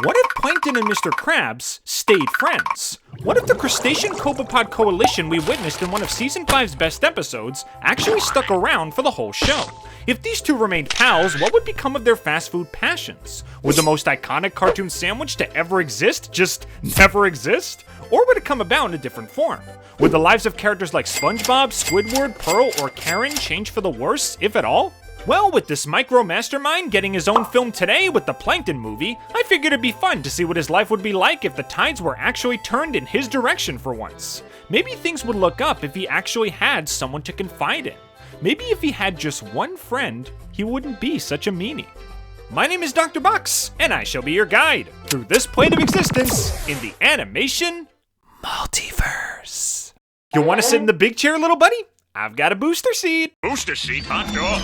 What if Plankton and Mr. Krabs stayed friends? What if the crustacean Copepod coalition we witnessed in one of Season 5's best episodes actually stuck around for the whole show? If these two remained pals, what would become of their fast food passions? Would the most iconic cartoon sandwich to ever exist just never exist? Or would it come about in a different form? Would the lives of characters like SpongeBob, Squidward, Pearl, or Karen change for the worse, if at all? Well, with this micro mastermind getting his own film today with the Plankton movie, I figured it'd be fun to see what his life would be like if the tides were actually turned in his direction for once. Maybe things would look up if he actually had someone to confide in. Maybe if he had just one friend, he wouldn't be such a meanie. My name is Dr. Box, and I shall be your guide through this plane of existence in the Animation Multiverse. You want to sit in the big chair, little buddy? I've got a booster seat. Booster seat, hot dog.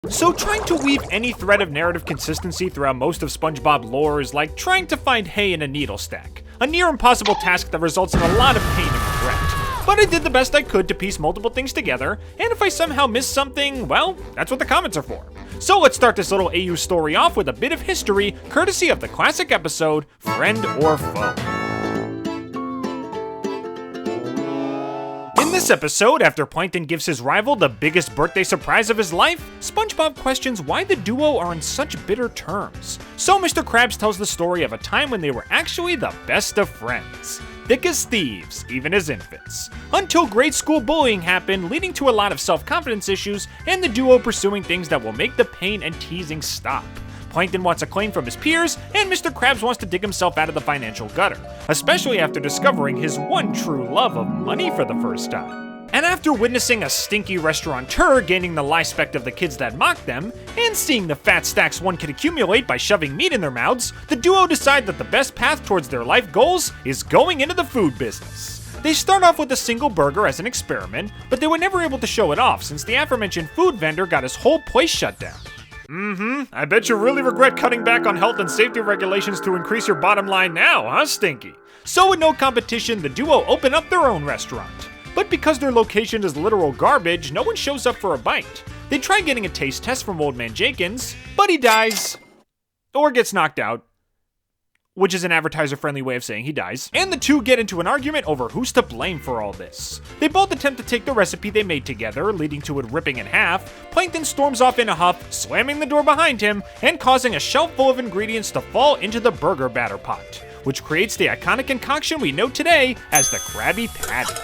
So trying to weave any thread of narrative consistency throughout most of SpongeBob lore is like trying to find hay in a needle stack. A near impossible task that results in a lot of pain and regret. But I did the best I could to piece multiple things together, and if I somehow missed something, well, that's what the comments are for. So let's start this little AU story off with a bit of history, courtesy of the classic episode, Friend or Foe. In this episode, after Plankton gives his rival the biggest birthday surprise of his life, SpongeBob questions why the duo are in such bitter terms. So Mr. Krabs tells the story of a time when they were actually the best of friends. Thick as thieves, even as infants. Until grade school bullying happened, leading to a lot of self-confidence issues, and the duo pursuing things that will make the pain and teasing stop. Plankton wants acclaim from his peers, and Mr. Krabs wants to dig himself out of the financial gutter, especially after discovering his one true love of money for the first time. And after witnessing a stinky restaurateur gaining the lispect of the kids that mocked them, and seeing the fat stacks one could accumulate by shoving meat in their mouths, the duo decide that the best path towards their life goals is going into the food business. They start off with a single burger as an experiment, but they were never able to show it off since the aforementioned food vendor got his whole place shut down. I bet you really regret cutting back on health and safety regulations to increase your bottom line now, huh, Stinky? So with no competition, the duo open up their own restaurant. But because their location is literal garbage, no one shows up for a bite. They try getting a taste test from Old Man Jenkins, but he dies. Or gets knocked out. Which is an advertiser-friendly way of saying he dies. And the two get into an argument over who's to blame for all this. They both attempt to take the recipe they made together, leading to it ripping in half. Plankton storms off in a huff, slamming the door behind him, and causing a shelf full of ingredients to fall into the burger batter pot, which creates the iconic concoction we know today as the Krabby Patty.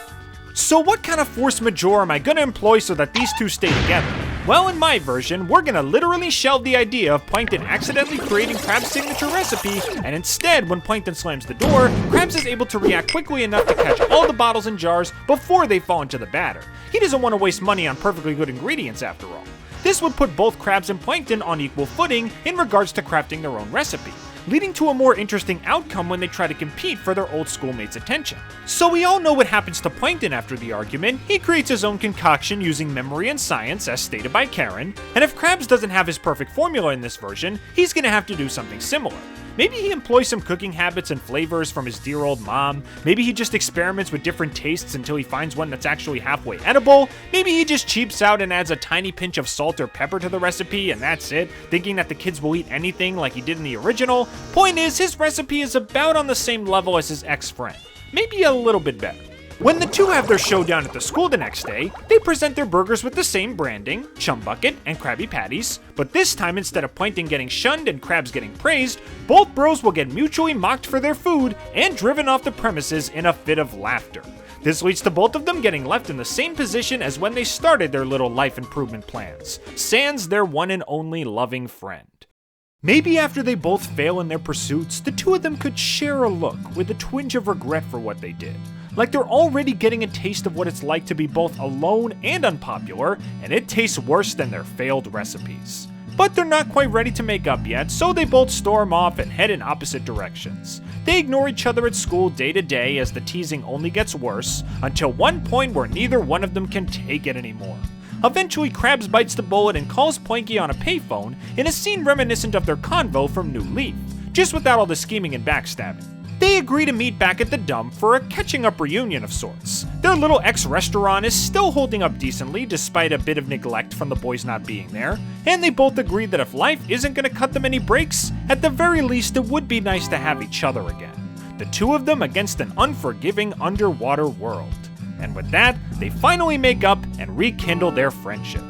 So what kind of force majeure am I gonna employ so that these two stay together? Well, in my version, we're gonna literally shelve the idea of Plankton accidentally creating Krabs' signature recipe, and instead, when Plankton slams the door, Krabs is able to react quickly enough to catch all the bottles and jars before they fall into the batter. He doesn't want to waste money on perfectly good ingredients after all. This would put both Krabs and Plankton on equal footing in regards to crafting their own recipe, leading to a more interesting outcome when they try to compete for their old schoolmates' attention. So we all know what happens to Plankton after the argument. He creates his own concoction using memory and science, as stated by Karen, and if Krabs doesn't have his perfect formula in this version, he's gonna have to do something similar. Maybe he employs some cooking habits and flavors from his dear old mom. Maybe he just experiments with different tastes until he finds one that's actually halfway edible. Maybe he just cheaps out and adds a tiny pinch of salt or pepper to the recipe and that's it, thinking that the kids will eat anything like he did in the original. Point is, his recipe is about on the same level as his ex-friend. Maybe a little bit better. When the two have their showdown at the school the next day, they present their burgers with the same branding, Chum Bucket and Krabby Patties, but this time instead of Plankton getting shunned and Krabs getting praised, both bros will get mutually mocked for their food and driven off the premises in a fit of laughter. This leads to both of them getting left in the same position as when they started their little life improvement plans, sans their one and only loving friend. Maybe after they both fail in their pursuits, the two of them could share a look with a twinge of regret for what they did. Like they're already getting a taste of what it's like to be both alone and unpopular, and it tastes worse than their failed recipes. But they're not quite ready to make up yet, so they both storm off and head in opposite directions. They ignore each other at school day to day as the teasing only gets worse, until one point where neither one of them can take it anymore. Eventually, Krabs bites the bullet and calls Planky on a payphone in a scene reminiscent of their convo from New Leaf, just without all the scheming and backstabbing. They agree to meet back at the dump for a catching up reunion of sorts. Their little ex-restaurant is still holding up decently despite a bit of neglect from the boys not being there, and they both agree that if life isn't going to cut them any breaks, at the very least it would be nice to have each other again. The two of them against an unforgiving underwater world. And with that, they finally make up and rekindle their friendship.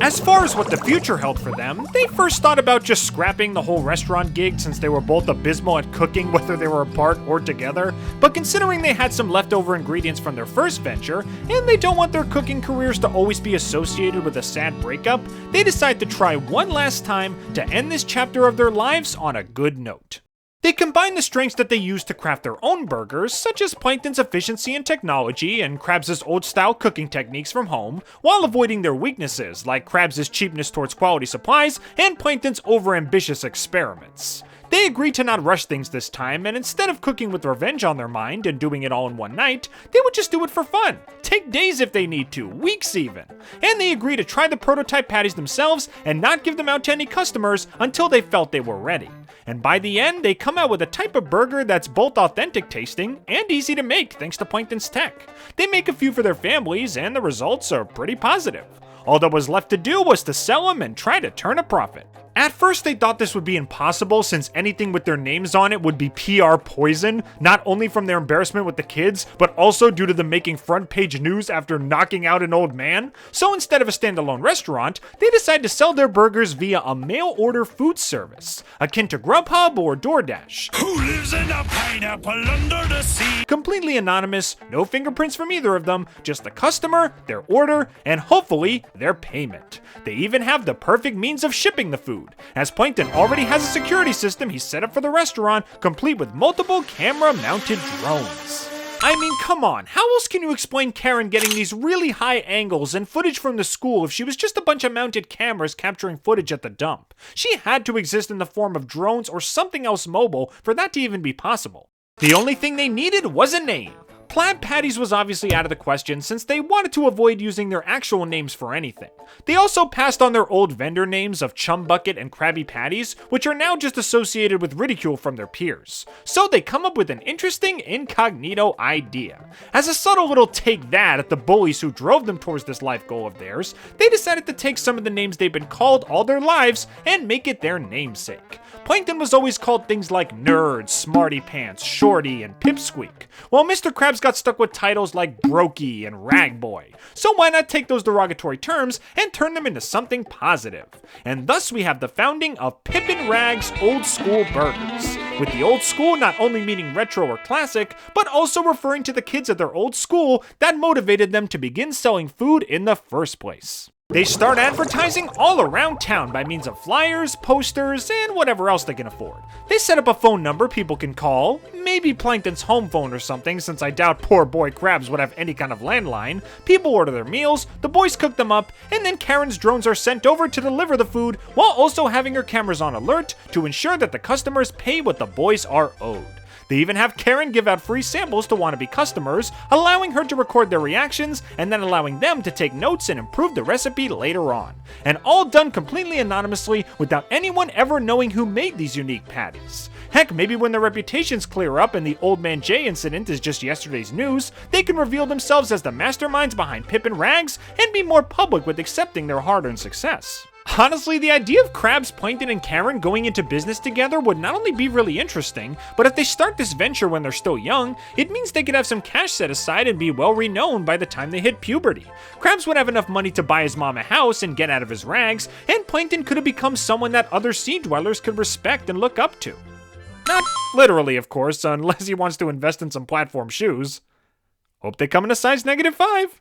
As far as what the future held for them, they first thought about just scrapping the whole restaurant gig since they were both abysmal at cooking whether they were apart or together, but considering they had some leftover ingredients from their first venture, and they don't want their cooking careers to always be associated with a sad breakup, they decide to try one last time to end this chapter of their lives on a good note. They combine the strengths that they use to craft their own burgers, such as Plankton's efficiency and technology and Krabs' old-style cooking techniques from home, while avoiding their weaknesses, like Krabs' cheapness towards quality supplies and Plankton's overambitious experiments. They agree to not rush things this time, and instead of cooking with revenge on their mind and doing it all in one night, they would just do it for fun. Take days if they need to, weeks even. And they agree to try the prototype patties themselves and not give them out to any customers until they felt they were ready. And by the end, they come out with a type of burger that's both authentic tasting and easy to make thanks to Plankton's tech. They make a few for their families, and the results are pretty positive. All that was left to do was to sell them and try to turn a profit. At first they thought this would be impossible since anything with their names on it would be PR poison, not only from their embarrassment with the kids, but also due to them making front page news after knocking out an old man. So instead of a standalone restaurant, they decided to sell their burgers via a mail order food service, akin to Grubhub or DoorDash. Who lives in a pineapple under the sea? Completely anonymous, no fingerprints from either of them, just the customer, their order, and hopefully their payment. They even have the perfect means of shipping the food, as Plankton already has a security system he set up for the restaurant, complete with multiple camera-mounted drones. I mean, come on, how else can you explain Karen getting these really high angles and footage from the school if she was just a bunch of mounted cameras capturing footage at the dump? She had to exist in the form of drones or something else mobile for that to even be possible. The only thing they needed was a name. Plab Patties was obviously out of the question since they wanted to avoid using their actual names for anything. They also passed on their old vendor names of Chum Bucket and Krabby Patties, which are now just associated with ridicule from their peers. So they come up with an interesting incognito idea. As a subtle little take that at the bullies who drove them towards this life goal of theirs, they decided to take some of the names they've been called all their lives and make it their namesake. Plankton was always called things like Nerd, Smarty Pants, Shorty, and Pipsqueak, while Mr. Krabs got stuck with titles like Brokey and Ragboy. So why not take those derogatory terms and turn them into something positive? And thus we have the founding of Pippin Rag's Old School Burgers, with the old school not only meaning retro or classic, but also referring to the kids at their old school that motivated them to begin selling food in the first place. They start advertising all around town by means of flyers, posters, and whatever else they can afford. They set up a phone number people can call, maybe Plankton's home phone or something, since I doubt poor boy Krabs would have any kind of landline. People order their meals, the boys cook them up, and then Karen's drones are sent over to deliver the food while also having her cameras on alert to ensure that the customers pay what the boys are owed. They even have Karen give out free samples to wannabe customers, allowing her to record their reactions and then allowing them to take notes and improve the recipe later on. And all done completely anonymously without anyone ever knowing who made these unique patties. Heck, maybe when their reputations clear up and the Old Man Jay incident is just yesterday's news, they can reveal themselves as the masterminds behind Pippin Rags and be more public with accepting their hard-earned success. Honestly, the idea of Krabs, Plankton, and Karen going into business together would not only be really interesting, but if they start this venture when they're still young, it means they could have some cash set aside and be well renowned by the time they hit puberty. Krabs would have enough money to buy his mom a house and get out of his rags, and Plankton could have become someone that other sea dwellers could respect and look up to. Not literally, of course, unless he wants to invest in some platform shoes. Hope they come in a size -5.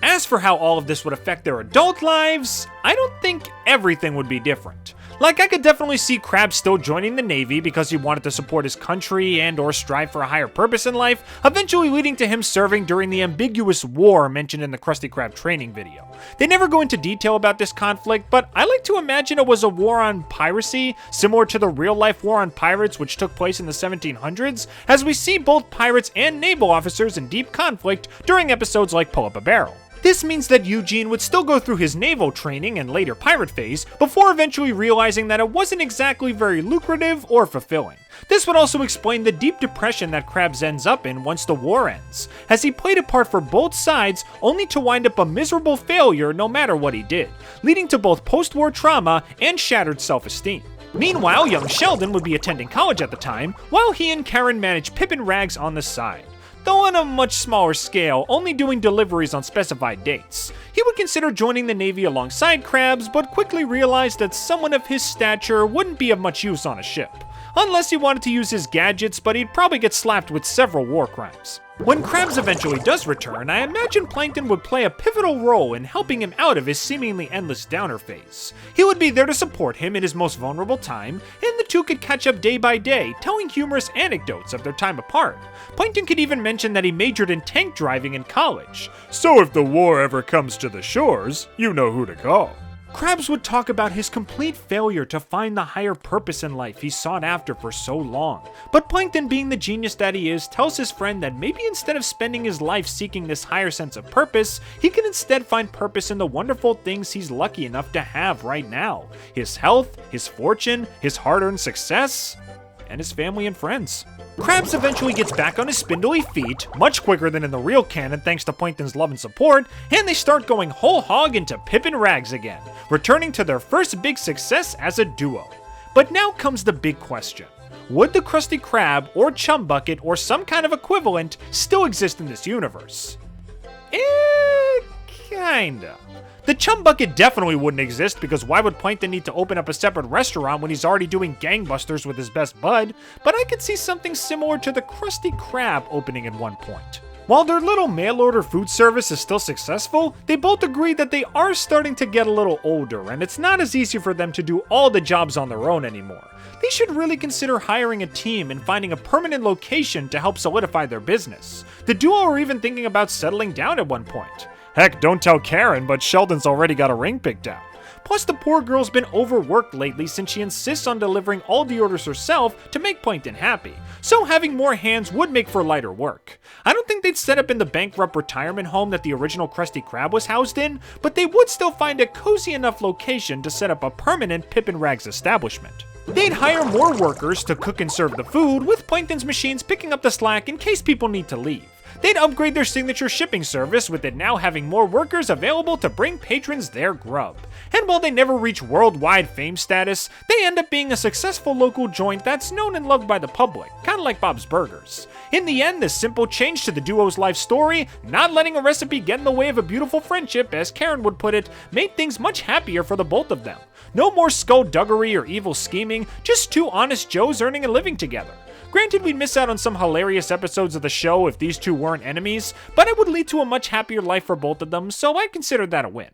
As for how all of this would affect their adult lives, I don't think everything would be different. Like, I could definitely see Krabs still joining the Navy because he wanted to support his country and or strive for a higher purpose in life, eventually leading to him serving during the ambiguous war mentioned in the Krusty Krab training video. They never go into detail about this conflict, but I like to imagine it was a war on piracy, similar to the real-life war on pirates which took place in the 1700s, as we see both pirates and naval officers in deep conflict during episodes like Pull Up a Barrel. This means that Eugene would still go through his naval training and later pirate phase before eventually realizing that it wasn't exactly very lucrative or fulfilling. This would also explain the deep depression that Krabs ends up in once the war ends, as he played a part for both sides only to wind up a miserable failure no matter what he did, leading to both post-war trauma and shattered self-esteem. Meanwhile, young Sheldon would be attending college at the time, while he and Karen manage Pip and Rags on the side, though on a much smaller scale, only doing deliveries on specified dates. He would consider joining the Navy alongside Krabs, but quickly realized that someone of his stature wouldn't be of much use on a ship. Unless he wanted to use his gadgets, but he'd probably get slapped with several war crimes. When Krabs eventually does return, I imagine Plankton would play a pivotal role in helping him out of his seemingly endless downer phase. He would be there to support him in his most vulnerable time, and the two could catch up day by day, telling humorous anecdotes of their time apart. Plankton could even mention that he majored in tank driving in college. So if the war ever comes to the shores, you know who to call. Krabs would talk about his complete failure to find the higher purpose in life he sought after for so long. But Plankton, being the genius that he is, tells his friend that maybe instead of spending his life seeking this higher sense of purpose, he can instead find purpose in the wonderful things he's lucky enough to have right now. His health, his fortune, his hard-earned success, and his family and friends. Krabs eventually gets back on his spindly feet, much quicker than in the real canon thanks to Plankton's love and support, and they start going whole hog into Pip and Rags again, returning to their first big success as a duo. But now comes the big question. Would the Krusty Krab, or Chum Bucket, or some kind of equivalent still exist in this universe? Kinda. The Chum Bucket definitely wouldn't exist, because why would Plankton need to open up a separate restaurant when he's already doing gangbusters with his best bud? But I could see something similar to the Krusty Krab opening at one point. While their little mail-order food service is still successful, they both agree that they are starting to get a little older, and it's not as easy for them to do all the jobs on their own anymore. They should really consider hiring a team and finding a permanent location to help solidify their business. The duo are even thinking about settling down at one point. Heck, don't tell Karen, but Sheldon's already got a ring picked out. Plus, the poor girl's been overworked lately since she insists on delivering all the orders herself to make Plankton happy, so having more hands would make for lighter work. I don't think they'd set up in the bankrupt retirement home that the original Krusty Krab was housed in, but they would still find a cozy enough location to set up a permanent Pip and Rags establishment. They'd hire more workers to cook and serve the food, with Plankton's machines picking up the slack in case people need to leave. They'd upgrade their signature shipping service, with it now having more workers available to bring patrons their grub. And while they never reach worldwide fame status, they end up being a successful local joint that's known and loved by the public, kinda like Bob's Burgers. In the end, this simple change to the duo's life story, not letting a recipe get in the way of a beautiful friendship, as Karen would put it, made things much happier for the both of them. No more skullduggery or evil scheming, just two honest Joes earning a living together. Granted, we'd miss out on some hilarious episodes of the show if these two weren't enemies, but it would lead to a much happier life for both of them, so I'd consider that a win.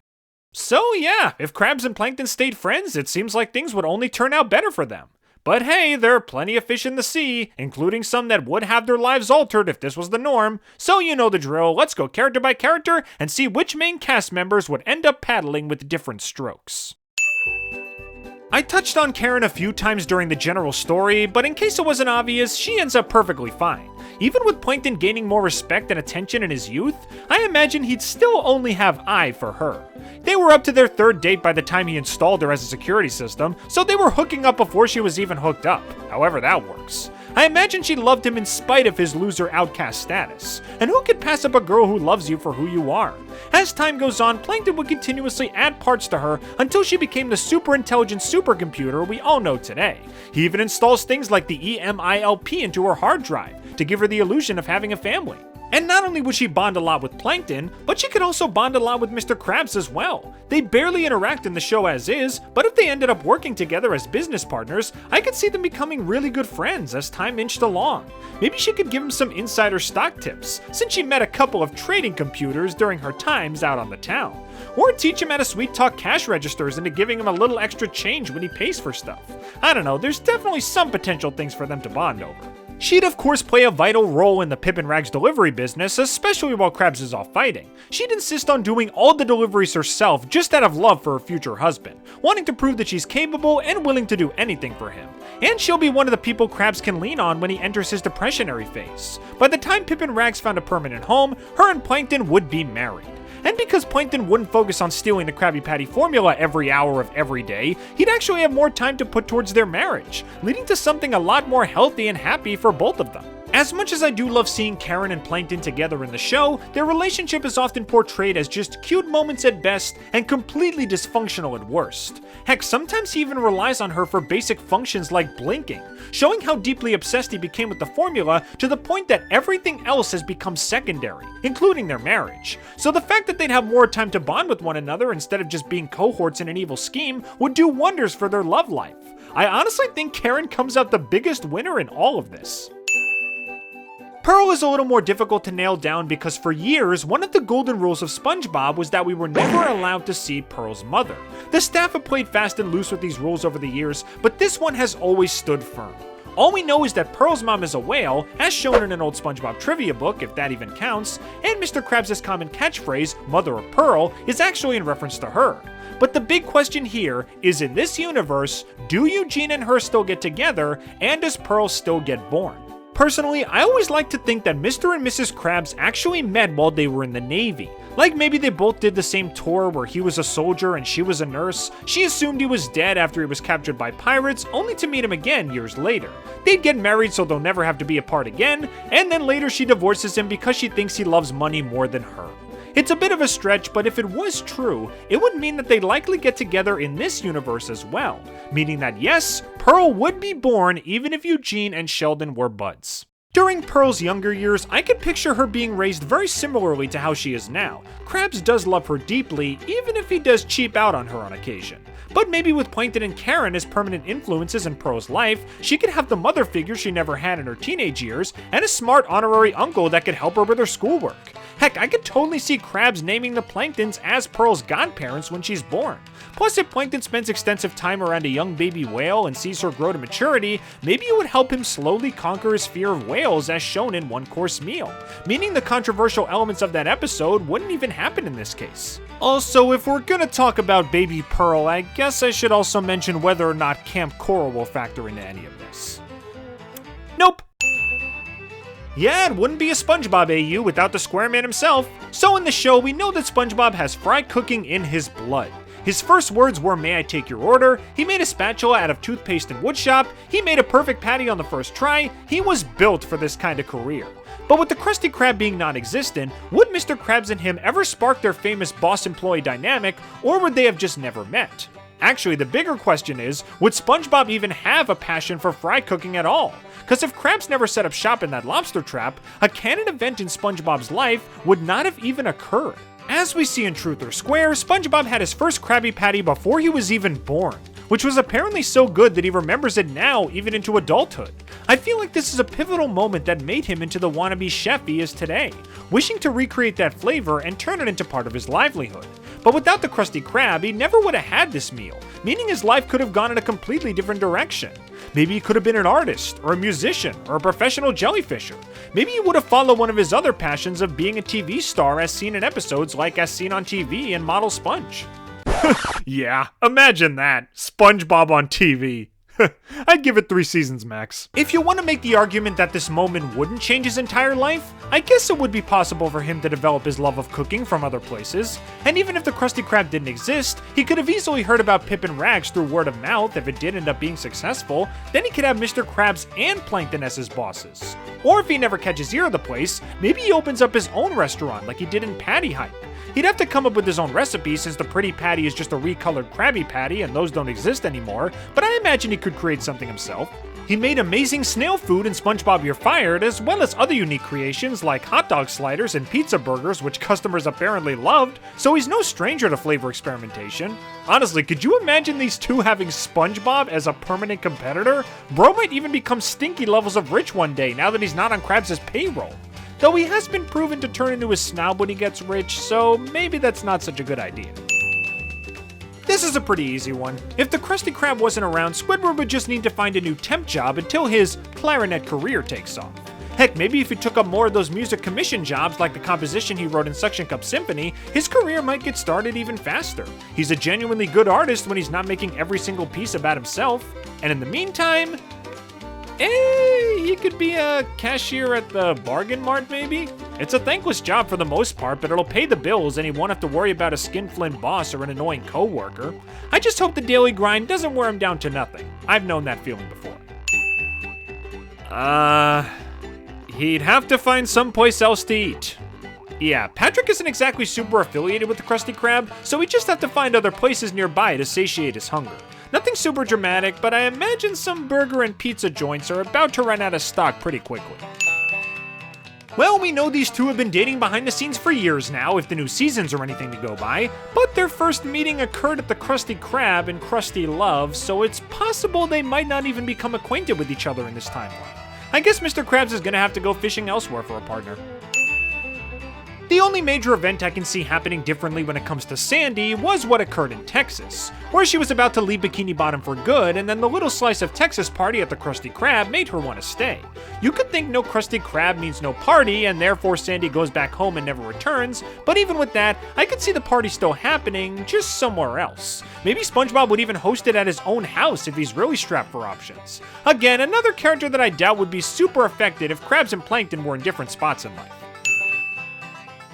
So yeah, if Krabs and Plankton stayed friends, it seems like things would only turn out better for them. But hey, there are plenty of fish in the sea, including some that would have their lives altered if this was the norm. So you know the drill, let's go character by character and see which main cast members would end up paddling with different strokes. I touched on Karen a few times during the general story, but in case it wasn't obvious, she ends up perfectly fine. Even with Plankton gaining more respect and attention in his youth, I imagine he'd still only have eye for her. They were up to their third date by the time he installed her as a security system, so they were hooking up before she was even hooked up, however that works. I imagine she loved him in spite of his loser outcast status, and who could pass up a girl who loves you for who you are? As time goes on, Plankton would continuously add parts to her until she became the super intelligent supercomputer we all know today. He even installs things like the EMILP into her hard drive to give her the illusion of having a family. And not only would she bond a lot with Plankton, but she could also bond a lot with Mr. Krabs as well. They barely interact in the show as is, but if they ended up working together as business partners, I could see them becoming really good friends as time inched along. Maybe she could give him some insider stock tips, since she met a couple of trading computers during her times out on the town. Or teach him how to sweet talk cash registers into giving him a little extra change when he pays for stuff. I don't know, there's definitely some potential things for them to bond over. She'd of course play a vital role in the Pip and Rags delivery business, especially while Krabs is off fighting. She'd insist on doing all the deliveries herself just out of love for her future husband, wanting to prove that she's capable and willing to do anything for him. And she'll be one of the people Krabs can lean on when he enters his depressionary phase. By the time Pip and Rags found a permanent home, her and Plankton would be married. And because Plankton wouldn't focus on stealing the Krabby Patty Formula every hour of every day, he'd actually have more time to put towards their marriage, leading to something a lot more healthy and happy for both of them. As much as I do love seeing Karen and Plankton together in the show, their relationship is often portrayed as just cute moments at best and completely dysfunctional at worst. Heck, sometimes he even relies on her for basic functions like blinking, showing how deeply obsessed he became with the formula to the point that everything else has become secondary, including their marriage. So the fact that they'd have more time to bond with one another instead of just being cohorts in an evil scheme would do wonders for their love life. I honestly think Karen comes out the biggest winner in all of this. Pearl is a little more difficult to nail down because for years, one of the golden rules of SpongeBob was that we were never allowed to see Pearl's mother. The staff have played fast and loose with these rules over the years, but this one has always stood firm. All we know is that Pearl's mom is a whale, as shown in an old SpongeBob trivia book, if that even counts, and Mr. Krabs' common catchphrase, Mother of Pearl, is actually in reference to her. But the big question here is, in this universe, do Eugene and her still get together, and does Pearl still get born? Personally, I always like to think that Mr. and Mrs. Krabs actually met while they were in the Navy. Like maybe they both did the same tour where he was a soldier and she was a nurse. She assumed he was dead after he was captured by pirates, only to meet him again years later. They'd get married so they'll never have to be apart again, and then later she divorces him because she thinks he loves money more than her. It's a bit of a stretch, but if it was true, it would mean that they'd likely get together in this universe as well, meaning that yes, Pearl would be born even if Eugene and Sheldon were buds. During Pearl's younger years, I could picture her being raised very similarly to how she is now. Krabs does love her deeply, even if he does cheap out on her on occasion. But maybe with Plankton and Karen as permanent influences in Pearl's life, she could have the mother figure she never had in her teenage years, and a smart honorary uncle that could help her with her schoolwork. Heck, I could totally see Krabs naming the Planktons as Pearl's godparents when she's born. Plus, if Plankton spends extensive time around a young baby whale and sees her grow to maturity, maybe it would help him slowly conquer his fear of whales as shown in One Course Meal, meaning the controversial elements of that episode wouldn't even happen in this case. Also, if we're gonna talk about baby Pearl, I guess I should also mention whether or not Camp Coral will factor into any of this. Nope. Yeah, it wouldn't be a SpongeBob AU without the Square Man himself. So in the show, we know that SpongeBob has fry cooking in his blood. His first words were, "May I take your order?" He made a spatula out of toothpaste and woodshop. He made a perfect patty on the first try. He was built for this kind of career. But with the Krusty Krab being non-existent, would Mr. Krabs and him ever spark their famous boss-employee dynamic, or would they have just never met? Actually, the bigger question is, would SpongeBob even have a passion for fry cooking at all? Because if Krabs never set up shop in that lobster trap, a canon event in SpongeBob's life would not have even occurred. As we see in Truth or Square, SpongeBob had his first Krabby Patty before he was even born, which was apparently so good that he remembers it now even into adulthood. I feel like this is a pivotal moment that made him into the wannabe chef he is today, wishing to recreate that flavor and turn it into part of his livelihood. But without the Krusty Krab, he never would have had this meal, meaning his life could have gone in a completely different direction. Maybe he could have been an artist, or a musician, or a professional jellyfisher. Maybe he would have followed one of his other passions of being a TV star as seen in episodes like As Seen on TV and Model Sponge. Yeah, imagine that. SpongeBob on TV. I'd give it 3 seasons max. If you want to make the argument that this moment wouldn't change his entire life, I guess it would be possible for him to develop his love of cooking from other places. And even if the Krusty Krab didn't exist, he could have easily heard about Pip and Rags through word of mouth if it did end up being successful. Then he could have Mr. Krabs and Plankton as his bosses. Or if he never catches ear of the place, maybe he opens up his own restaurant like he did in Patty Hype. He'd have to come up with his own recipe since the pretty patty is just a recolored Krabby Patty and those don't exist anymore, but I imagine he could create something himself. He made amazing snail food in SpongeBob You're Fired, as well as other unique creations like hot dog sliders and pizza burgers, which customers apparently loved, so he's no stranger to flavor experimentation. Honestly, could you imagine these two having SpongeBob as a permanent competitor? Bro might even become stinky levels of rich one day now that he's not on Krabs' payroll. Though he has been proven to turn into a snob when he gets rich, so maybe that's not such a good idea. This is a pretty easy one. If the Krusty Krab wasn't around, Squidward would just need to find a new temp job until his clarinet career takes off. Heck, maybe if he took up more of those music commission jobs like the composition he wrote in Suction Cup Symphony, his career might get started even faster. He's a genuinely good artist when he's not making every single piece about himself. And in the meantime, he could be a cashier at the bargain mart maybe? It's a thankless job for the most part, but it'll pay the bills and he won't have to worry about a skinflint boss or an annoying coworker. I just hope the daily grind doesn't wear him down to nothing. I've known that feeling before. He'd have to find someplace else to eat. Yeah, Patrick isn't exactly super affiliated with the Krusty Krab, so he'd just have to find other places nearby to satiate his hunger. Nothing super dramatic, but I imagine some burger and pizza joints are about to run out of stock pretty quickly. Well, we know these two have been dating behind the scenes for years now, if the new seasons are anything to go by, but their first meeting occurred at the Krusty Krab in Krusty Love, so it's possible they might not even become acquainted with each other in this timeline. I guess Mr. Krabs is gonna have to go fishing elsewhere for a partner. The only major event I can see happening differently when it comes to Sandy was what occurred in Texas, where she was about to leave Bikini Bottom for good, and then the little slice of Texas party at the Krusty Krab made her want to stay. You could think no Krusty Krab means no party, and therefore Sandy goes back home and never returns, but even with that, I could see the party still happening, just somewhere else. Maybe SpongeBob would even host it at his own house if he's really strapped for options. Again, another character that I doubt would be super affected if Krabs and Plankton were in different spots in life.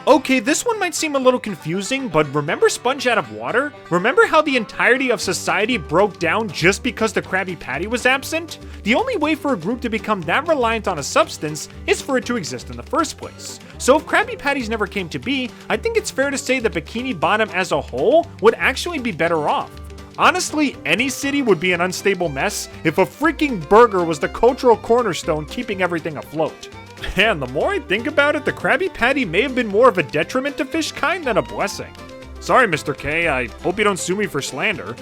Okay, this one might seem a little confusing, but remember Sponge Out of Water? Remember how the entirety of society broke down just because the Krabby Patty was absent? The only way for a group to become that reliant on a substance is for it to exist in the first place. So if Krabby Patties never came to be, I think it's fair to say that Bikini Bottom as a whole would actually be better off. Honestly, any city would be an unstable mess if a freaking burger was the cultural cornerstone keeping everything afloat. And the more I think about it, the Krabby Patty may have been more of a detriment to fish kind than a blessing. Sorry, Mr. K, I hope you don't sue me for slander.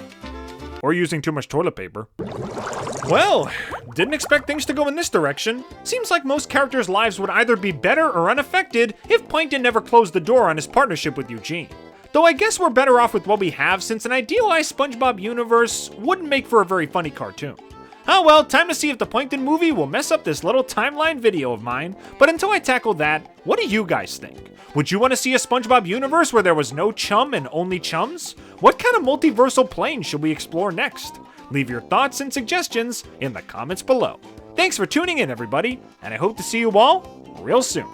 Or using too much toilet paper. Well, didn't expect things to go in this direction. Seems like most characters' lives would either be better or unaffected if Plankton never closed the door on his partnership with Eugene. Though I guess we're better off with what we have, since an idealized SpongeBob universe wouldn't make for a very funny cartoon. Oh well, time to see if the Plankton movie will mess up this little timeline video of mine. But until I tackle that, what do you guys think? Would you want to see a SpongeBob universe where there was no Chum and only chums? What kind of multiversal plane should we explore next? Leave your thoughts and suggestions in the comments below. Thanks for tuning in, everybody, and I hope to see you all real soon.